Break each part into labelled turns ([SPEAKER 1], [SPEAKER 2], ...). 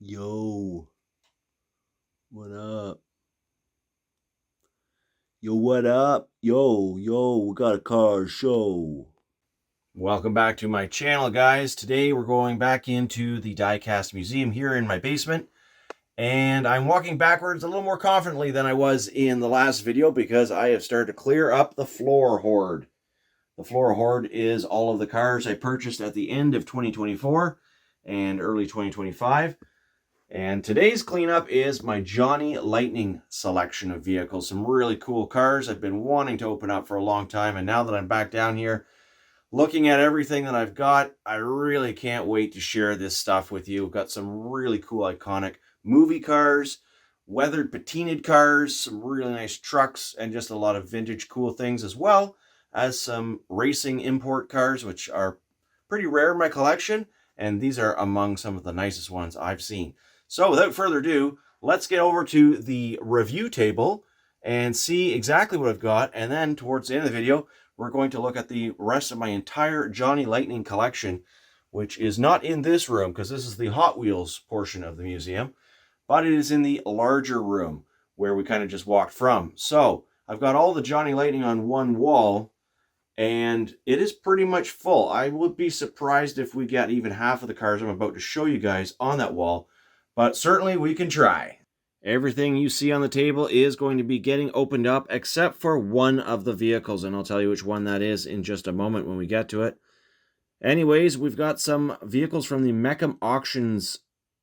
[SPEAKER 1] Yo, what up? Yo, what up? Yo, we got a car show. Welcome back to my channel, guys. Today we're going back into the Diecast Museum here in my basement. And I'm walking backwards a little more confidently than I was in the last video because I have started to clear up the floor hoard. The floor hoard is all of the cars I purchased at the end of 2024 and early 2025. And today's cleanup is my Johnny Lightning selection of vehicles. Some really cool cars I've been wanting to open up for a long time. And now that I'm back down here looking at everything that I've got, I really can't wait to share this stuff with you. I've got some really cool iconic movie cars, weathered patinaed cars, some really nice trucks, and just a lot of vintage cool things, as well as some racing import cars, which are pretty rare in my collection. And these are among some of the nicest ones I've seen. So without further ado, let's get over to the review table and see exactly what I've got. And then towards the end of the video, we're going to look at the rest of my entire Johnny Lightning collection, which is not in this room because this is the Hot Wheels portion of the museum, but it is in the larger room where we kind of just walked from. So I've got all the Johnny Lightning on one wall, and it is pretty much full. I would be surprised if we got even half of the cars I'm about to show you guys on that wall, but certainly we can try. Everything you see on the table is going to be getting opened up except for one of the vehicles, and I'll tell you which one that is in just a moment when we get to it. Anyways, we've got some vehicles from the Mecum Auctions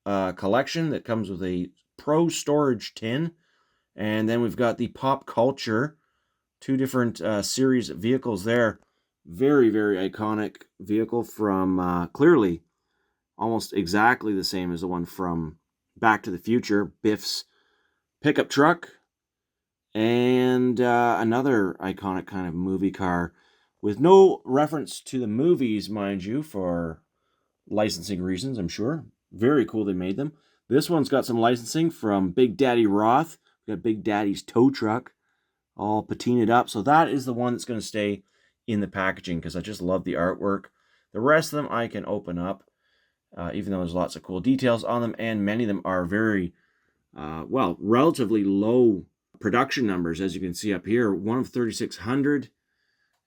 [SPEAKER 1] collection that comes with a Pro Storage tin, and then we've got the Pop Culture, two different series of vehicles there. Very, very iconic vehicle from clearly almost exactly the same as the one from Back to the Future, Biff's pickup truck, and another iconic kind of movie car with no reference to the movies, mind you, for licensing reasons, I'm sure. Very cool they made them. This one's got some licensing from Big Daddy Roth. We've got Big Daddy's tow truck, all patinaed up. So that is the one that's going to stay in the packaging because I just love the artwork. The rest of them I can open up. Even though there's lots of cool details on them, and many of them are very, relatively low production numbers, as you can see up here, one of 3,600,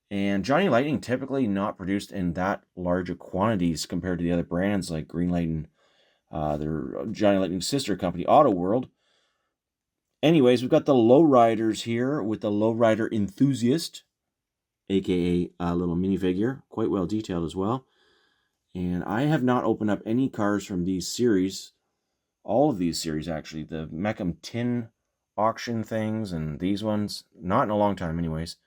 [SPEAKER 1] and Johnny Lightning typically not produced in that large of quantities compared to the other brands like Greenlight and their Johnny Lightning sister company, Auto World. Anyways, we've got the lowriders here with the Lowrider Enthusiast, aka a little minifigure, quite well detailed as well. And I have not opened up any cars from these series, all of these series actually, the Mecum tin auction things and these ones, not in a long time anyways.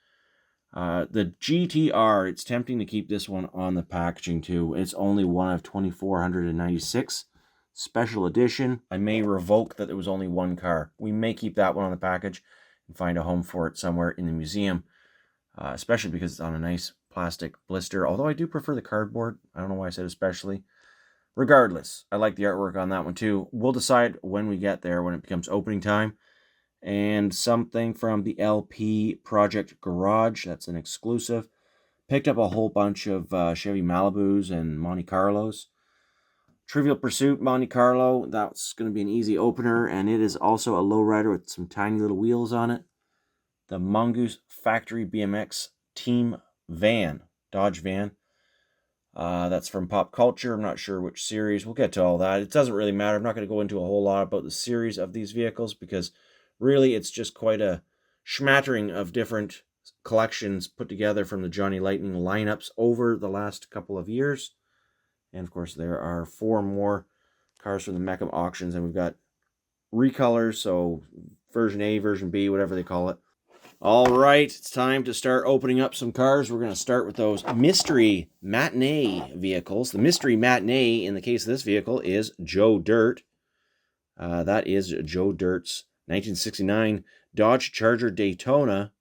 [SPEAKER 1] The GTR, it's tempting to keep this one on the packaging too. It's only one of 2,496, special edition. I may revoke that there was only one car. We may keep that one on the package and find a home for it somewhere in the museum, especially because it's on a nice plastic blister, although I do prefer the cardboard. I don't know why I said especially. Regardless, I like the artwork on that one too. We'll decide when we get there, when it becomes opening time. And something from the LP Project Garage, that's an exclusive. Picked up a whole bunch of Chevy Malibus and Monte Carlos. Trivial Pursuit Monte Carlo, that's going to be an easy opener, and it is also a lowrider with some tiny little wheels on it. The Mongoose Factory BMX Team van, Dodge van. That's from Pop Culture. I'm not sure which series. We'll get to all that. It doesn't really matter. I'm not going to go into a whole lot about the series of these vehicles because really it's just quite a smattering of different collections put together from the Johnny Lightning lineups over the last couple of years. And of course there are 4 more cars from the Mecum auctions, and we've got recolors, so version A, version B, whatever they call it. All right, it's time to start opening up some cars. We're going to start with those Mystery Matinee vehicles. The Mystery Matinee, in the case of this vehicle, is Joe Dirt. That is Joe Dirt's 1969 Dodge Charger Daytona.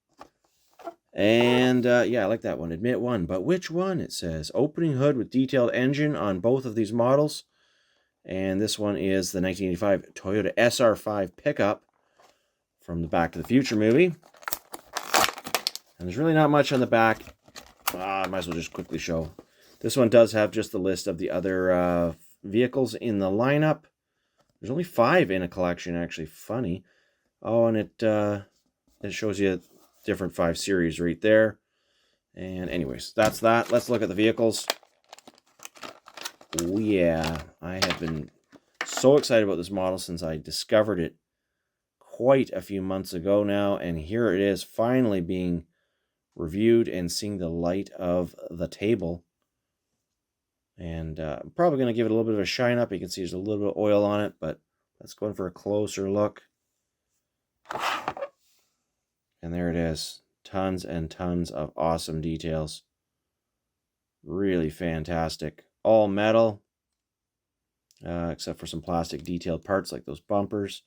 [SPEAKER 1] And, yeah, I like that one. Admit one. But which one? It says opening hood with detailed engine on both of these models. And this one is the 1985 Toyota SR5 pickup from the Back to the Future movie. And there's really not much on the back. I might as well just quickly show. This one does have just the list of the other vehicles in the lineup. There's only 5 in a collection, actually. Funny. Oh, and it shows you different 5 series right there. And anyways, that's that. Let's look at the vehicles. Oh yeah, I have been so excited about this model since I discovered it quite a few months ago now, and here it is finally being reviewed and seeing the light of the table. And I'm probably going to give it a little bit of a shine up. You can see there's a little bit of oil on it, but let's go in for a closer look. And there it is. Tons and tons of awesome details. Really fantastic. All metal, except for some plastic detailed parts like those bumpers.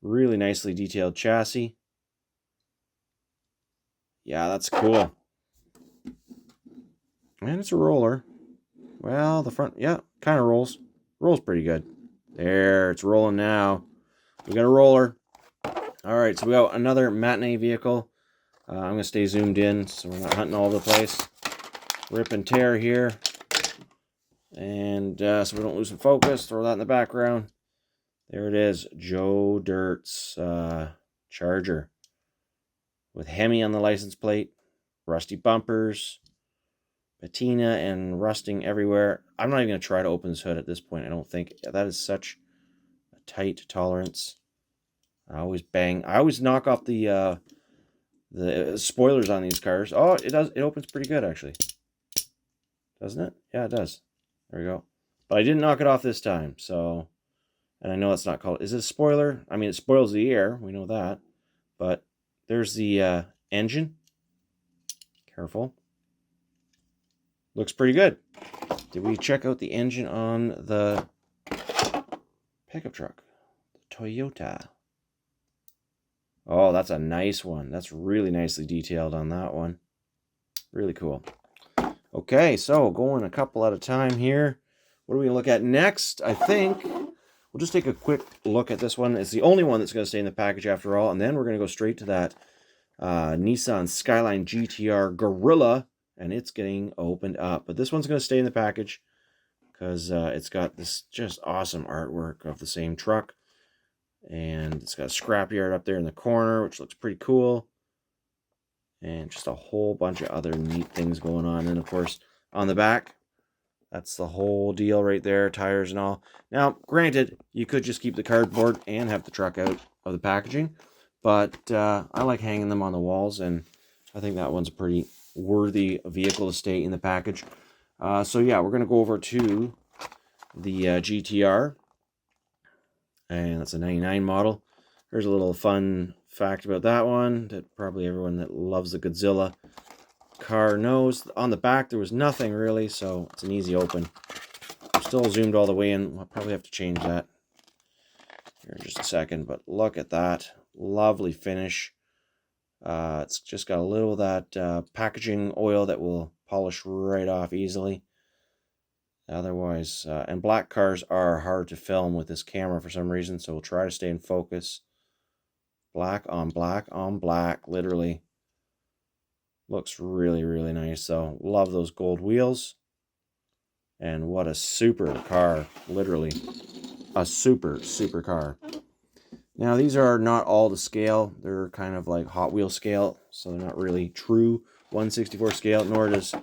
[SPEAKER 1] Really nicely detailed chassis. Yeah, that's cool. And it's a roller. Well, the front, yeah, kind of rolls. Rolls pretty good. There, it's rolling now. We got a roller. All right, so we got another matinee vehicle. I'm going to stay zoomed in so we're not hunting all over the place. Rip and tear here. And so we don't lose some focus, throw that in the background. There it is, Joe Dirt's Charger. With Hemi on the license plate. Rusty bumpers. Patina and rusting everywhere. I'm not even going to try to open this hood at this point, I don't think. That is such a tight tolerance. I always bang. I always knock off the spoilers on these cars. Oh, it does. It opens pretty good, actually. Doesn't it? Yeah, it does. There we go. But I didn't knock it off this time, so... And I know it's not called... Is it a spoiler? I mean, it spoils the air. We know that. But there's the engine. Careful. Looks pretty good. Did we check out the engine on the pickup truck? The Toyota. Oh, that's a nice one. That's really nicely detailed on that one. Really cool. Okay, so going a couple at a time here. What are we going to look at next? I think we'll just take a quick look at this one. It's the only one that's going to stay in the package after all. And then we're going to go straight to that Nissan Skyline GTR Gorilla. And it's getting opened up. But this one's going to stay in the package because it's got this just awesome artwork of the same truck. And it's got a scrapyard up there in the corner, which looks pretty cool. And just a whole bunch of other neat things going on. And of course, on the back, that's the whole deal right there, tires and all. Now, granted, you could just keep the cardboard and have the truck out of the packaging. But I like hanging them on the walls, and I think that one's a pretty worthy vehicle to stay in the package. So yeah, we're going to go over to the GTR. And that's a 99 model. There's a little fun fact about that one that probably everyone that loves the Godzilla car knows. On the back, there was nothing really, so it's an easy open. I'm still zoomed all the way in. I'll probably have to change that here in just a second, but look at that. Lovely finish. It's just got a little of that packaging oil that will polish right off easily. Otherwise, and black cars are hard to film with this camera for some reason, so we'll try to stay in focus. Black on black on black, literally. Looks really, really nice. So, love those gold wheels. And what a super car, literally. A super, super car. Now, these are not all to scale. They're kind of like Hot Wheel scale, so they're not really true 1/64 scale, nor does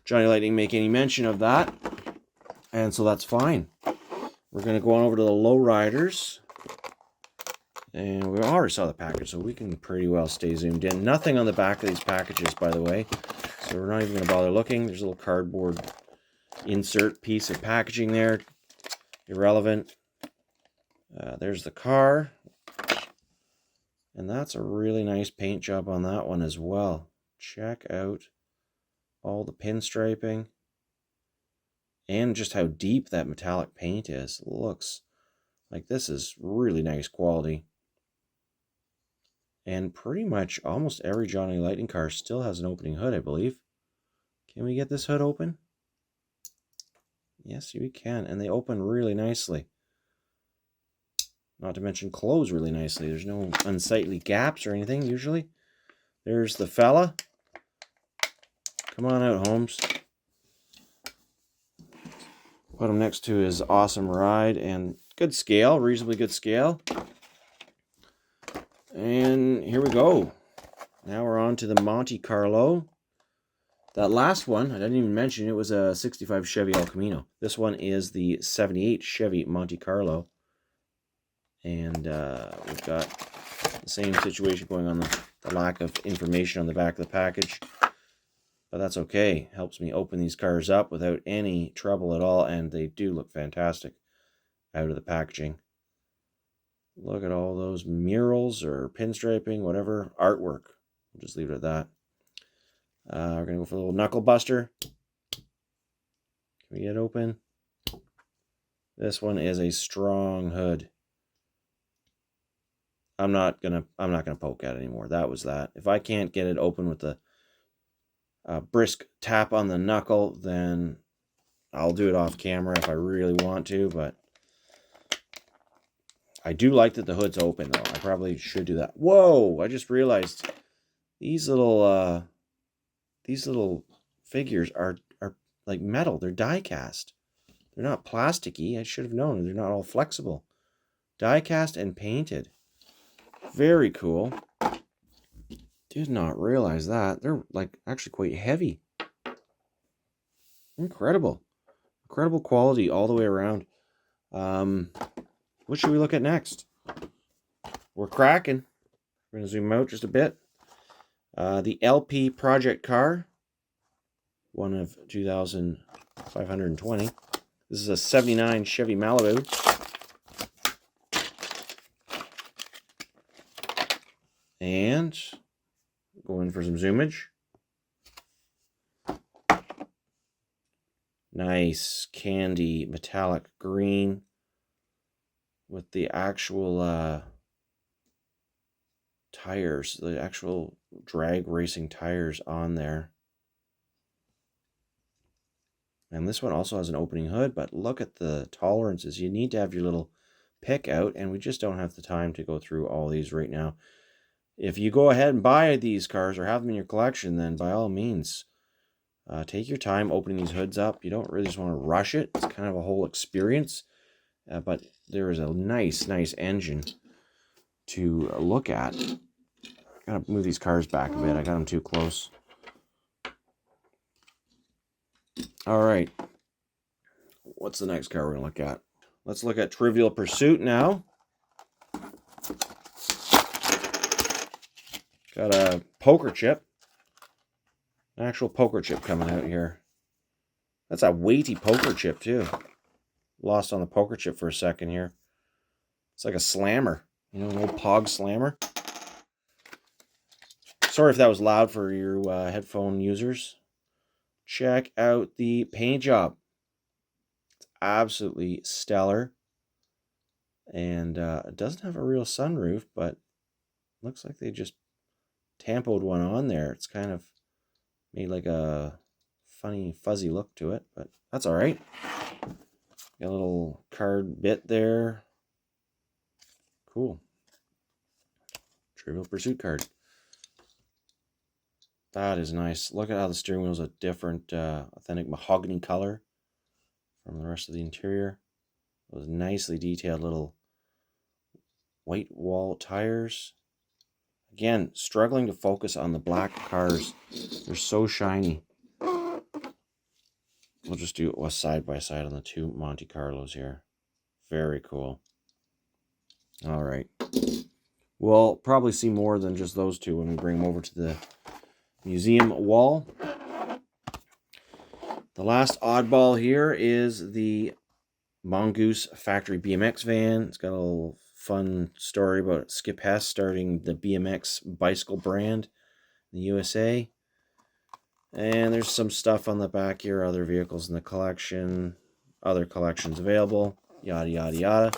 [SPEAKER 1] Johnny Lightning make any mention of that. And so that's fine. We're going to go on over to the lowriders. And we already saw the package, so we can pretty well stay zoomed in. Nothing on the back of these packages, by the way. So we're not even going to bother looking. There's a little cardboard insert piece of packaging there. Irrelevant. There's the car. And that's a really nice paint job on that one as well. Check out all the pinstriping. And just how deep that metallic paint is. Looks like this is really nice quality. And pretty much almost every Johnny Lightning car still has an opening hood, I believe. Can we get this hood open? Yes, we can. And they open really nicely. Not to mention close really nicely. There's no unsightly gaps or anything usually. There's the fella. Come on out, Holmes. Put him next to his awesome ride, and Good scale, reasonably good scale. And here we go. Now we're on to the Monte Carlo. That last one, I didn't even mention, it was a 65 Chevy El Camino. This one is the 78 Chevy Monte Carlo. And we've got the same situation going on, the lack of information on the back of the package. But that's okay. Helps me open these cars up without any trouble at all. And they do look fantastic out of the packaging. Look at all those murals or pinstriping, whatever, artwork. We'll just leave it at that. We're going to go for a little knuckle buster. Can we get open? This one is a strong hood. I'm not gonna poke at it anymore. That was that. If I can't get it open with the brisk tap on the knuckle, then I'll do it off camera if I really want to, but I do like that the hood's open, though. I probably should do that. Whoa! I just realized these little figures are like metal. They're die-cast. They're not plasticky. I should have known. They're not all flexible. Die-cast and painted. Very cool. Did not realize that. They're like actually quite heavy. Incredible. Incredible quality all the way around. What should we look at next? We're cracking. We're going to zoom out just a bit. The LP Project car. One of 2,520. This is a 79 Chevy Malibu. And going for some zoomage. Nice candy metallic green with the actual tires, the actual drag racing tires on there. And this one also has an opening hood, but look at the tolerances. You need to have your little pick out, and we just don't have the time to go through all these right now. If you go ahead and buy these cars or have them in your collection, then by all means, take your time opening these hoods up. You don't really just want to rush it. It's kind of a whole experience. But there is a nice engine to look at. I gotta move these cars back a bit. I got them too close. All right. What's the next car we're going to look at? Let's look at Trivial Pursuit now. Got a poker chip. An actual poker chip coming out here. That's a weighty poker chip, too. Lost on the poker chip for a second here. It's like a slammer. You know, an old Pog slammer. Sorry if that was loud for your headphone users. Check out the paint job. It's absolutely stellar. And it doesn't have a real sunroof, but looks like they just tampoed one on there. It's kind of made like a funny fuzzy look to it, but that's all right. Got a little card bit there. Cool. Trivial Pursuit card. That is nice. Look at how the steering wheel is a different, authentic mahogany color from the rest of the interior. Those nicely detailed little white wall tires. Again, struggling to focus on the black cars. They're so shiny. We'll just do a side by side on the two Monte Carlos here. Very cool. All right. We'll probably see more than just those two when we bring them over to the museum wall. The last oddball here is the Mongoose Factory BMX van. It's got a little fun story about Skip Hess starting the BMX bicycle brand in the USA. And there's some stuff on the back here, other vehicles in the collection, other collections available, yada, yada, yada.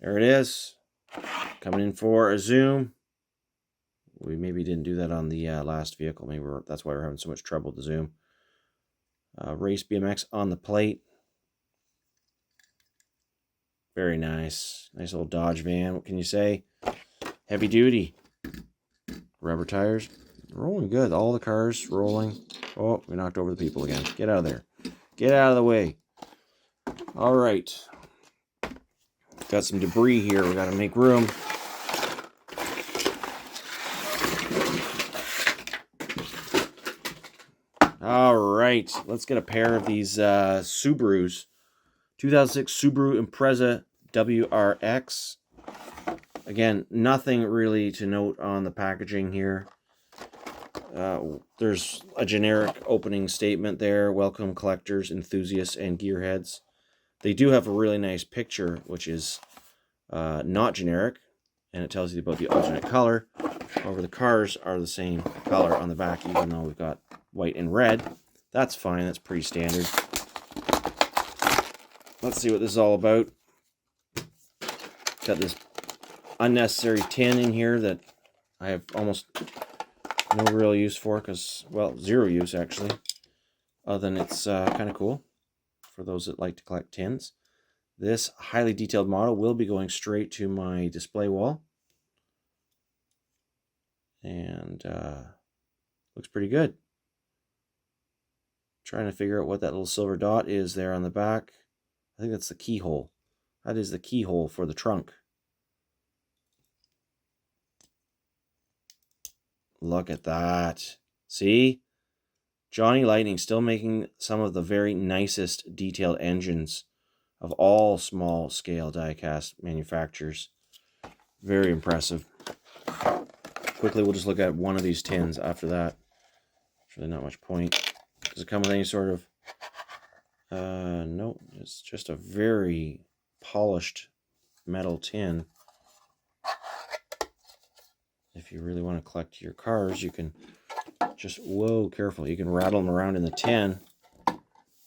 [SPEAKER 1] There it is. Coming in for a zoom. We maybe didn't do that on the last vehicle. Maybe that's why we're having so much trouble with the zoom. Race BMX on the plate. Very nice. Nice old Dodge van. What can you say? Heavy duty. Rubber tires. Rolling good. All the cars rolling. Oh, we knocked over the people again. Get out of there. Get out of the way. All right. Got some debris here. We got to make room. All right. Let's get a pair of these Subarus. 2006 Subaru Impreza WRX. Again, nothing really to note on the packaging here. There's a generic opening statement there. Welcome collectors, enthusiasts, and gearheads. They do have a really nice picture, which is not generic, and it tells you about the alternate color. However, the cars are the same color on the back, even though we've got white and red. That's fine. That's pretty standard. Let's see what this is all about. Got this unnecessary tin in here that I have almost no real use for, because, well, zero use actually, other than it's kind of cool for those that like to collect tins. This highly detailed model will be going straight to my display wall, and looks pretty good. Trying to figure out what that little silver dot is there on the back. I think that's the keyhole. That is the keyhole for the trunk. Look at that. See? Johnny Lightning still making some of the very nicest detailed engines of all small scale diecast manufacturers. Very impressive. Quickly, we'll just look at one of these tins after that. There's really not much point. Does it come with any sort of... no, it's just a very polished metal tin. If you really want to collect your cars, you can just, whoa, careful. You can rattle them around in the tin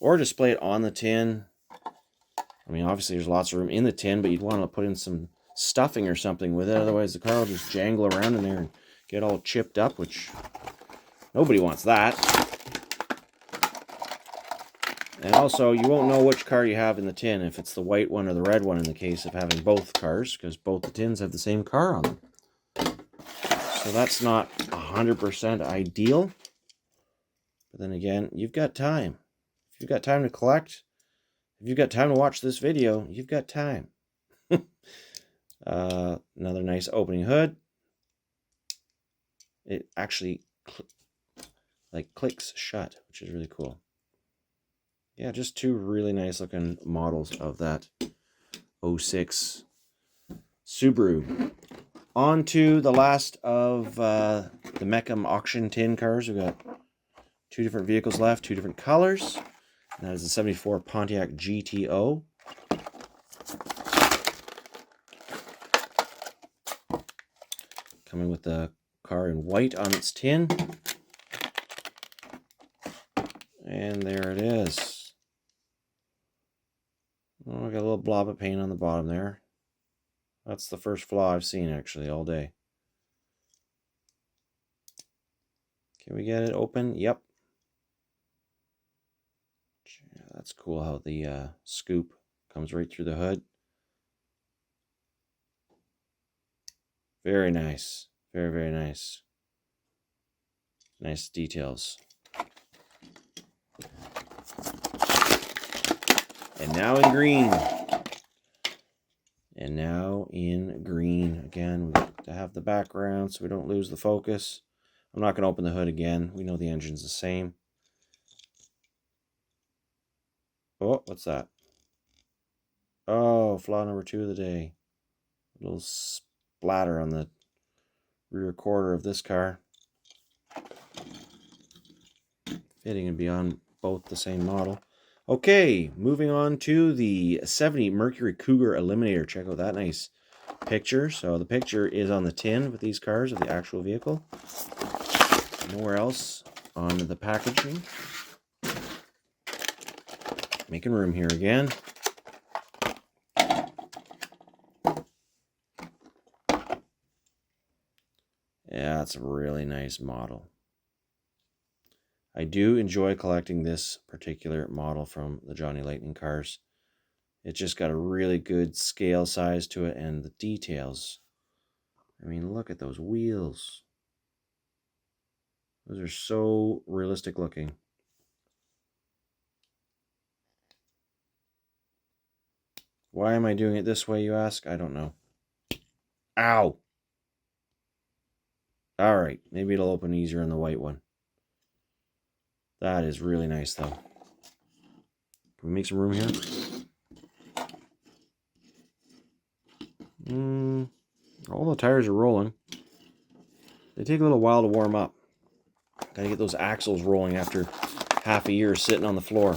[SPEAKER 1] or display it on the tin. I mean, obviously there's lots of room in the tin, but you'd want to put in some stuffing or something with it. Otherwise the car will just jangle around in there and get all chipped up, which nobody wants that. And also, you won't know which car you have in the tin, if it's the white one or the red one in the case of having both cars, because both the tins have the same car on them. So that's not 100% ideal. But then again, you've got time. If you've got time to collect, if you've got time to watch this video, you've got time. Another nice opening hood. It actually clicks shut, which is really cool. Yeah, just two really nice looking models of that 06 Subaru. On to the last of the Mecum auction tin cars. We've got two different vehicles left, two different colors. And that is the 74 Pontiac GTO. Coming with the car in white on its tin. And there it is. Oh, I got a little blob of paint on the bottom there. That's the first flaw I've seen actually all day. Can we get it open? Yep. Yeah, that's cool how the scoop comes right through the hood. Very nice. Very, very nice. Nice details. And now in green. And now in green. Again, we have to have the background so we don't lose the focus. I'm not going to open the hood again. We know the engine's the same. Oh, what's that? Oh, flaw number 2 of the day. A little splatter on the rear quarter of this car. Fitting and be on both the same model. Okay, moving on to the 70 Mercury Cougar Eliminator. Check out that nice picture. So the picture is on the tin with these cars of the actual vehicle. Nowhere else on the packaging. Making room here again. Yeah, it's a really nice model. I do enjoy collecting this particular model from the Johnny Lightning cars. It's just got a really good scale size to it, and the details. I mean, look at those wheels. Those are so realistic looking. Why am I doing it this way, you ask? I don't know. Ow! Alright, maybe it'll open easier on the white one. That is really nice, though. Can we make some room here? All the tires are rolling. They take a little while to warm up. Gotta get those axles rolling after half a year sitting on the floor.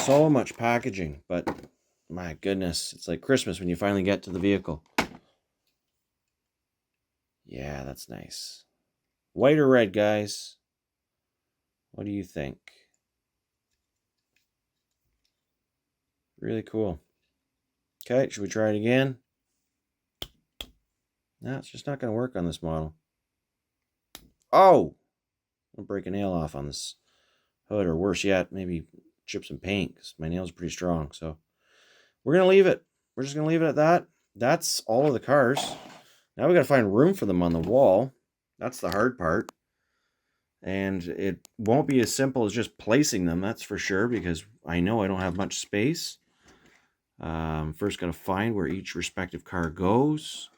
[SPEAKER 1] So much packaging, but my goodness, it's like Christmas when you finally get to the vehicle. Yeah, that's nice. White or red, guys? What do you think? Really cool. Okay, should we try it again? No, it's just not going to work on this model. Oh! I'll break a nail off on this hood, or worse yet, maybe chip some paint, because my nails are pretty strong. So we're going to leave it. We're just going to leave it at that. That's all of the cars. Now we got to find room for them on the wall. That's the hard part. And it won't be as simple as just placing them, that's for sure, because I know I don't have much space. First got to find where each respective car goes.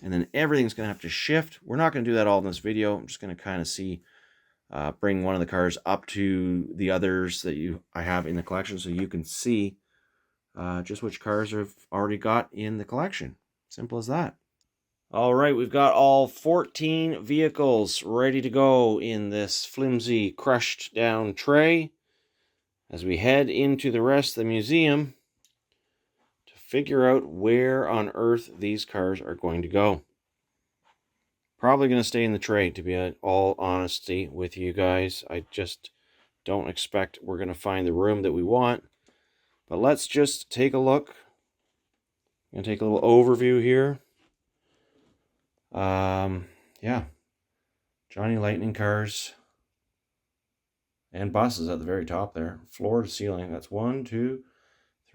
[SPEAKER 1] And then everything's going to have to shift. We're not going to do that all in this video. I'm just going to kind of see, bring one of the cars up to the others that I have in the collection so you can see just which cars I've already got in the collection. Simple as that. All right, we've got all 14 vehicles ready to go in this flimsy, crushed down tray as we head into the rest of the museum to figure out where on earth these cars are going to go. Probably going to stay in the tray, to be in all honesty with you guys. I just don't expect we're going to find the room that we want. But let's just take a look. I'm going to take a little overview here. Yeah, Johnny Lightning cars and buses at the very top there, floor to ceiling. That's 1, 2,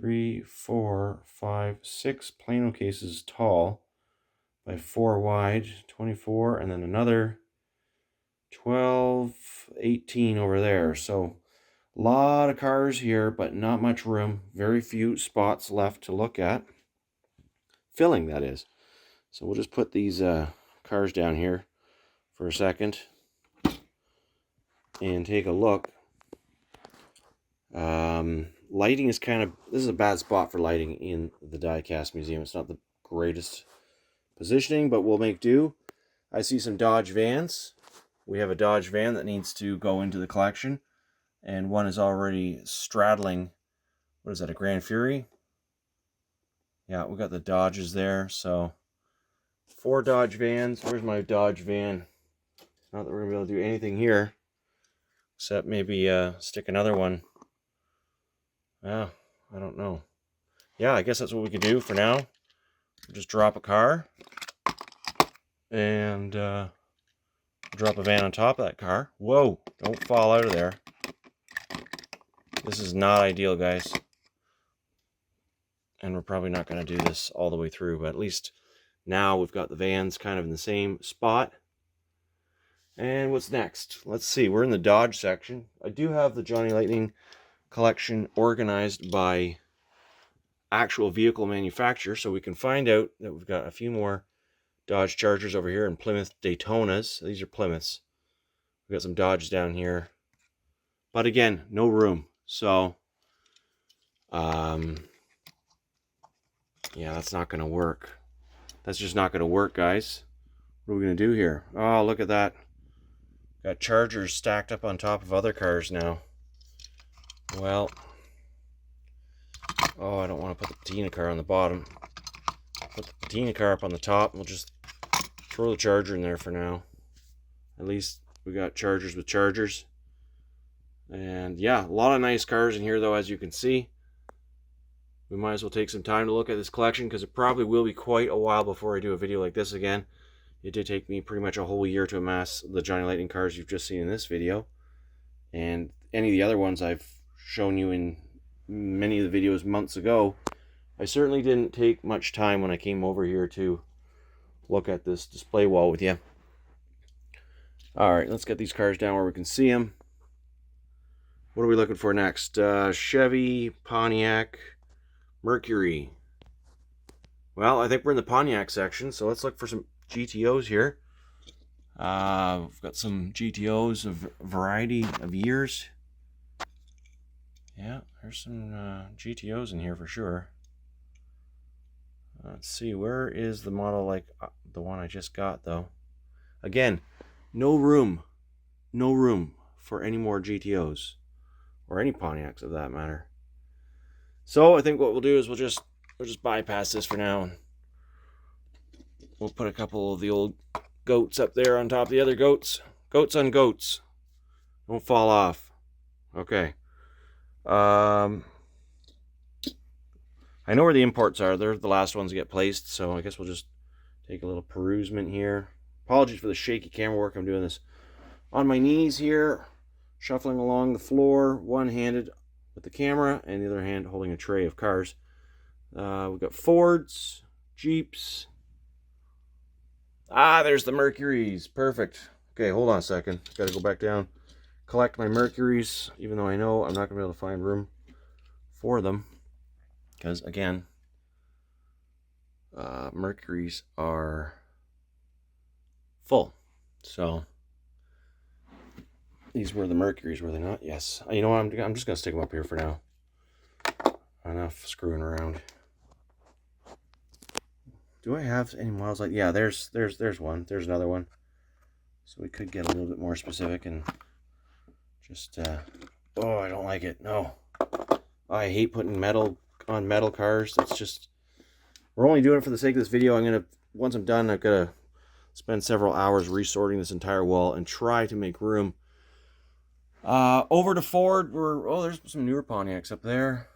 [SPEAKER 1] 3, 4, 5, 6 Plano cases tall by 4 wide, 24, and then another 12, 18 over there. So a lot of cars here, but not much room. Very few spots left to look at. Filling, that is. So we'll just put these cars down here for a second and take a look. Lighting is kind of, this is a bad spot for lighting in the Diecast Museum. It's not the greatest positioning, but we'll make do. I see some Dodge vans. We have a Dodge van that needs to go into the collection, and one is already straddling, what is that, a Grand Fury? Yeah, we got the Dodges there, so 4 Dodge vans. Where's my Dodge van? Not that we're going to be able to do anything here, except maybe stick another one. Yeah, I don't know. Yeah, I guess that's what we could do for now. Just drop a car and drop a van on top of that car. Whoa, don't fall out of there. This is not ideal, guys. And we're probably not going to do this all the way through, but at least now we've got the vans kind of in the same spot. And what's next? Let's see, we're in the Dodge section. I do have the Johnny Lightning collection organized by actual vehicle manufacturer, so we can find out that we've got a few more Dodge Chargers over here and Plymouth Daytonas. These are Plymouths. We've got some Dodge down here. But again, no room. So, yeah, that's not going to work. That's just not going to work, guys. What are we going to do here? Oh, look at that. Got Chargers stacked up on top of other cars now. Well, oh, I don't want to put the patina car on the bottom. Put the patina car up on the top, and we'll just throw the Charger in there for now. At least we got Chargers with Chargers. And yeah, a lot of nice cars in here, though, as you can see. We might as well take some time to look at this collection, because it probably will be quite a while before I do a video like this again. It did take me pretty much a whole year to amass the Johnny Lightning cars you've just seen in this video. And any of the other ones I've shown you in many of the videos months ago, I certainly didn't take much time when I came over here to look at this display wall with you. Alright, let's get these cars down where we can see them. What are we looking for next? Chevy, Pontiac, Mercury. Well, I think we're in the Pontiac section, so let's look for some GTOs here. We've got some GTOs of a variety of years. Yeah, there's some GTOs in here for sure. Let's see, where is the model like the one I just got, though? Again, no room for any more GTOs, or any Pontiacs of that matter. So I think what we'll do is we'll just bypass this for now. We'll put a couple of the old goats up there on top of the other goats. Goats on goats. Don't fall off. Okay. I know where the imports are. They're the last ones to get placed, so I guess we'll just take a little perusement here. Apologies for the shaky camera work. I'm doing this on my knees here, shuffling along the floor, one-handed with the camera, and the other hand holding a tray of cars. We've got Fords, Jeeps. There's the Mercurys. Perfect. Okay, hold on a second. Got to go back down, collect my Mercurys, even though I know I'm not going to be able to find room for them. Because, again, Mercurys are full. So, these were the Mercurys, were they not? Yes. You know what? I'm just going to stick them up here for now. Enough screwing around. Do I have any models like... Yeah, there's one. There's another one. So we could get a little bit more specific and just... oh, I don't like it. No. I hate putting metal on metal cars. That's just... We're only doing it for the sake of this video. Once I'm done, I've got to spend several hours resorting this entire wall and try to make room. Over to Ford, there's some newer Pontiacs up there.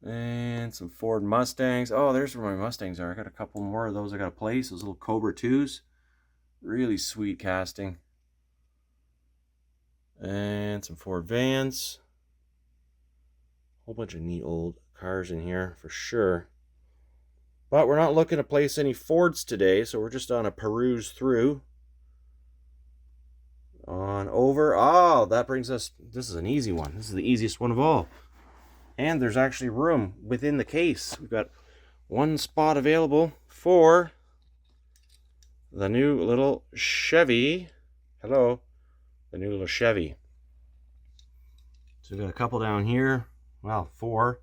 [SPEAKER 1] And some Ford Mustangs. Oh, there's where my Mustangs are. I got a couple more of those I got to place. Those little Cobra 2s. Really sweet casting. And some Ford Vans. Whole bunch of neat old cars in here for sure. But we're not looking to place any Fords today, so we're just on a peruse through. On over. Oh, that brings us... This is an easy one. This is the easiest one of all. And there's actually room within the case. We've got one spot available for the new little Chevy. Hello. The new little Chevy. So we've got a couple down here. Well, 4,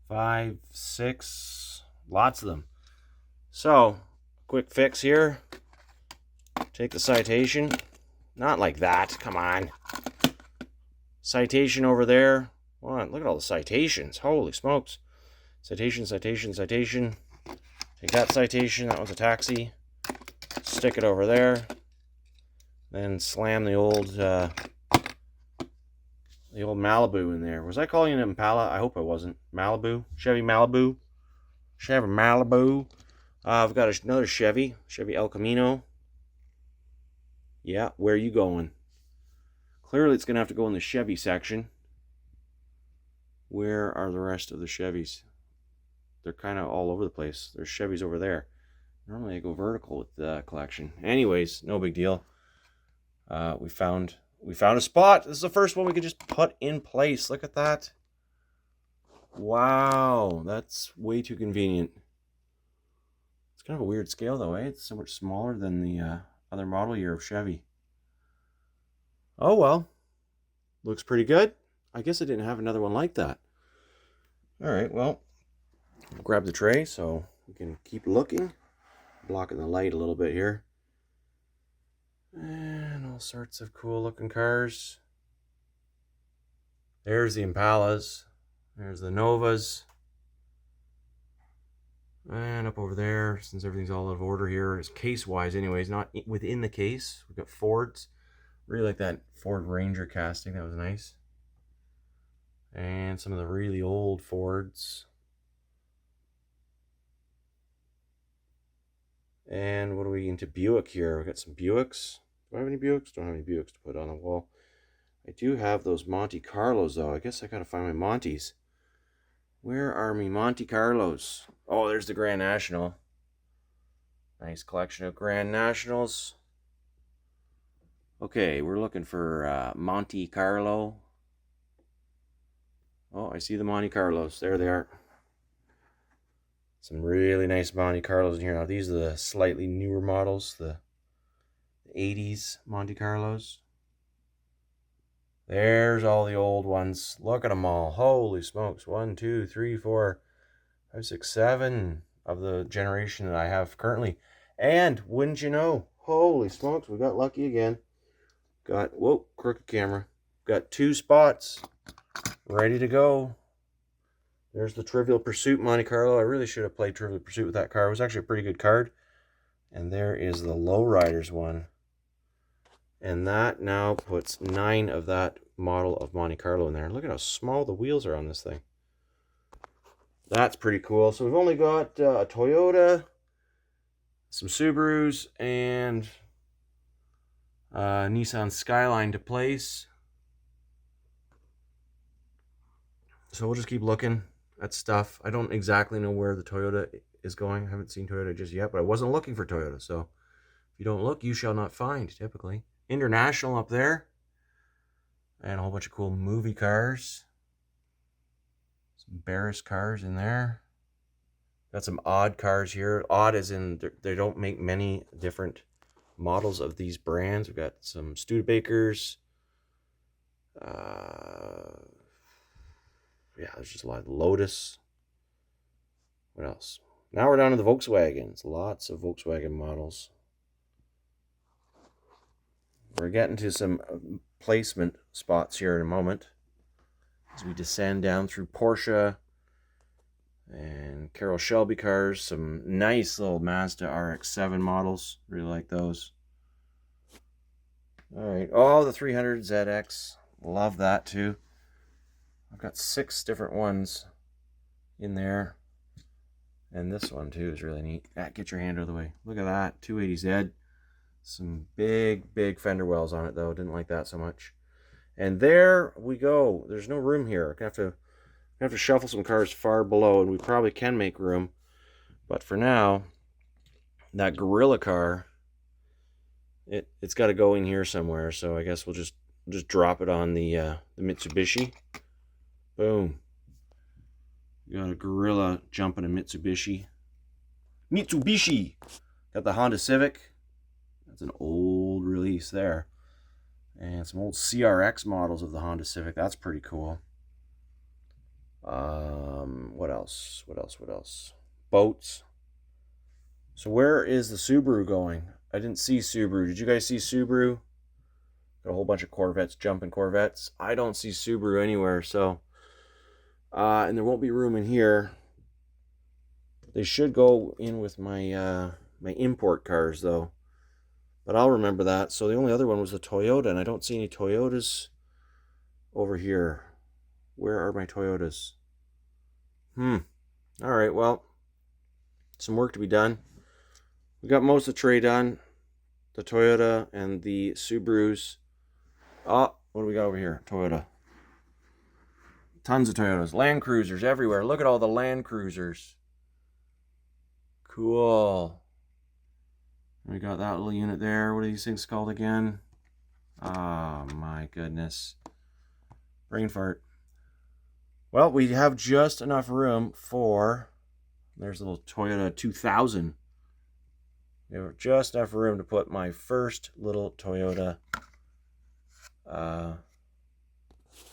[SPEAKER 1] 5, 6, lots of them. So, quick fix here. Take the citation. Not like that, come on. Citation over there. What? Look at all the citations. Holy smokes. Citation, citation, citation. Take that citation. That was a taxi. Stick it over there. Then slam the old Malibu in there. Was I calling it an Impala? I hope I wasn't. Malibu? Chevy Malibu? Chevy Malibu. I've got another Chevy El Camino. Yeah, where are you going? Clearly it's going to have to go in the Chevy section. Where are the rest of the Chevys? They're kind of all over the place. There's Chevys over there. Normally I go vertical with the collection. Anyways, no big deal. We found a spot. This is the first one we could just put in place. Look at that. Wow, that's way too convenient. It's kind of a weird scale though, eh? It's so much smaller than the other model year of Chevy. Oh well. Looks pretty good. I guess I didn't have another one like that. Alright, well, I'll grab the tray so we can keep looking. Blocking the light a little bit here. And all sorts of cool looking cars. There's the Impalas. There's the Novas. And up over there, since everything's all out of order here, is case-wise anyways, not within the case. We've got Fords. Really like that Ford Ranger casting. That was nice. And some of the really old Fords. And what are we into Buick here? We've got some Buicks. Do I have any Buicks? Don't have any Buicks to put on the wall. I do have those Monte Carlos though. I guess I gotta find my Montes. Where are me Monte Carlos? Oh, there's the Grand National. Nice collection of Grand Nationals. Okay, we're looking for Monte Carlo. Oh, I see the Monte Carlos. There they are. Some really nice Monte Carlos in here. Now, these are the slightly newer models, the 80s Monte Carlos. There's all the old ones. Look at them all. Holy smokes. 1, 2, 3, 4, 5, 6, 7 of the generation that I have currently. And wouldn't you know, holy smokes, we got lucky again. Got, whoa, crooked camera. Got 2 spots ready to go. There's the Trivial Pursuit Monte Carlo. I really should have played Trivial Pursuit with that car. It was actually a pretty good card. And there is the Lowriders one. And that now puts 9 of that model of Monte Carlo in there. Look at how small the wheels are on this thing. That's pretty cool. So we've only got a Toyota, some Subarus, and Nissan Skyline to place. So we'll just keep looking at stuff. I don't exactly know where the Toyota is going. I haven't seen Toyota just yet, but I wasn't looking for Toyota. So if you don't look, you shall not find, typically. International up there. And a whole bunch of cool movie cars. Some Barris cars in there. Got some odd cars here. Odd as in they don't make many different models of these brands. We've got some Studebakers. Yeah, there's just a lot of Lotus. What else? Now we're down to the Volkswagens. Lots of Volkswagen models. We're getting to some placement spots here in a moment as we descend down through Porsche and Carroll Shelby cars. Some nice little Mazda RX-7 models. Really like those. All right. Oh, the 300 ZX. Love that too. I've got 6 different ones in there. And this one too is really neat. Get your hand out of the way. Look at that. 280Z. Some big, big fender wells on it though. Didn't like that so much. And there we go. There's no room here. I'm gonna have to shuffle some cars far below, and we probably can make room. But for now, that Gorilla car, it's got to go in here somewhere. So I guess we'll just drop it on the Mitsubishi. Boom. We got a Gorilla jumping a Mitsubishi. Got the Honda Civic. That's an old release there. And some old CRX models of the Honda Civic. That's pretty cool. What else? Boats. So where is the Subaru going? I didn't see Subaru. Did you guys see Subaru? Got a whole bunch of Corvettes, jumping Corvettes. I don't see Subaru anywhere, so... and there won't be room in here. They should go in with my my import cars, though. But I'll remember that. So the only other one was the Toyota, and I don't see any Toyotas over here. Where are my Toyotas? All right, well, some work to be done. We got most of the tray done. The Toyota and the Subarus. Oh, what do we got over here? Toyota. Tons of Toyotas. Land Cruisers everywhere. Look at all the Land Cruisers. Cool. We got that little unit there. What are these things called again? Oh, my goodness. Brain fart. Well, we have just enough room for... There's a little Toyota 2000. We have just enough room to put my first little Toyota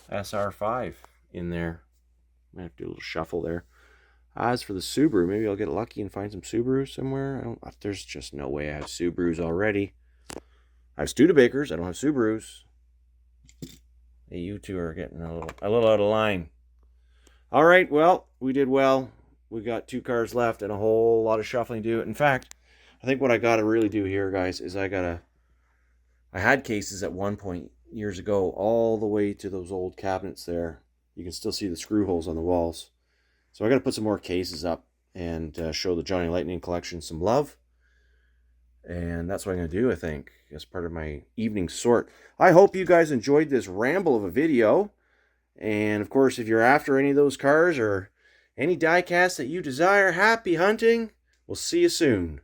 [SPEAKER 1] SR5 in there. I have to do a little shuffle there. As for the Subaru, maybe I'll get lucky and find some Subarus somewhere. There's just no way I have Subarus already. I have Studebakers. I don't have Subarus. Hey, you two are getting a little out of line. All right, well, we did well. We got 2 cars left and a whole lot of shuffling to do. In fact, I think what I got to really do here, guys, is I had cases at one point years ago all the way to those old cabinets there. You can still see the screw holes on the walls. So I got to put some more cases up and show the Johnny Lightning collection some love. And that's what I'm going to do, I think, as part of my evening sort. I hope you guys enjoyed this ramble of a video. And, of course, if you're after any of those cars or any diecast that you desire, happy hunting. We'll see you soon.